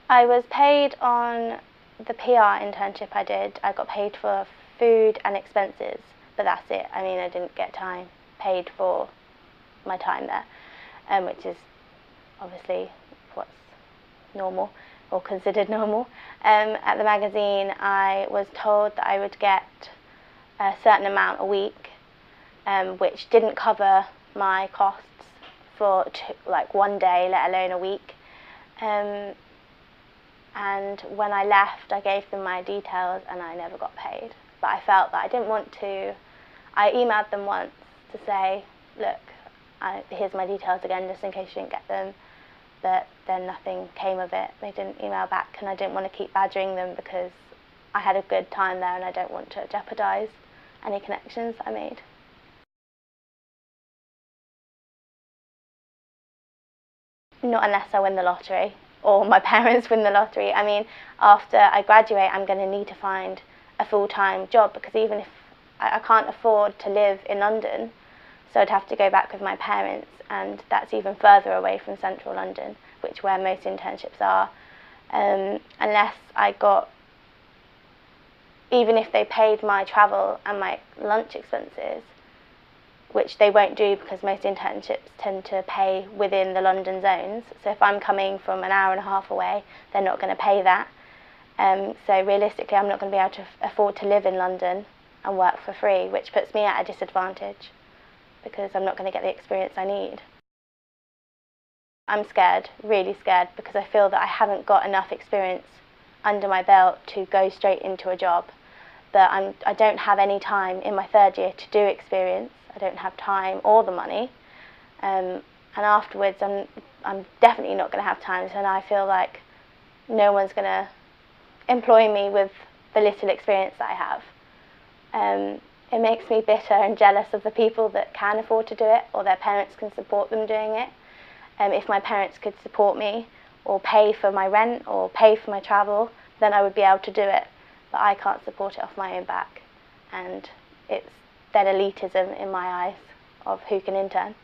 I was paid on the PR internship I did. I got paid for food and expenses, but that's it. I mean, I didn't get paid for my time there, which is obviously what's normal or considered normal. At the magazine, I was told that I would get a certain amount a week, which didn't cover my costs for like one day, let alone a week. And when I left, I gave them my details and I never got paid. But I felt that I didn't want to. I emailed them once to say, look, here's my details again, just in case you didn't get them. But then nothing came of it. They didn't email back, and I didn't want to keep badgering them because I had a good time there and I don't want to jeopardise any connections I made. Not unless I win the lottery or my parents win the lottery. I mean, after I graduate, I'm going to need to find a full-time job, because even if I can't afford to live in London, so I'd have to go back with my parents, and that's even further away from central London, which where most internships are. Unless I got, even if they paid my travel and my lunch expenses, which they won't do because most internships tend to pay within the London zones. So if I'm coming from an hour and a half away, they're not going to pay that. So realistically, I'm not going to be able to afford to live in London and work for free, which puts me at a disadvantage because I'm not going to get the experience I need. I'm scared, really scared, because I feel that I haven't got enough experience under my belt to go straight into a job. That I don't have any time in my third year to do experience. I don't have time or the money, and afterwards I'm definitely not going to have time. So I feel like no one's going to employ me with the little experience that I have. It makes me bitter and jealous of the people that can afford to do it, or their parents can support them doing it. If my parents could support me or pay for my rent or pay for my travel, then I would be able to do it. But I can't support it off my own back, and it's then elitism in my eyes of who can intern.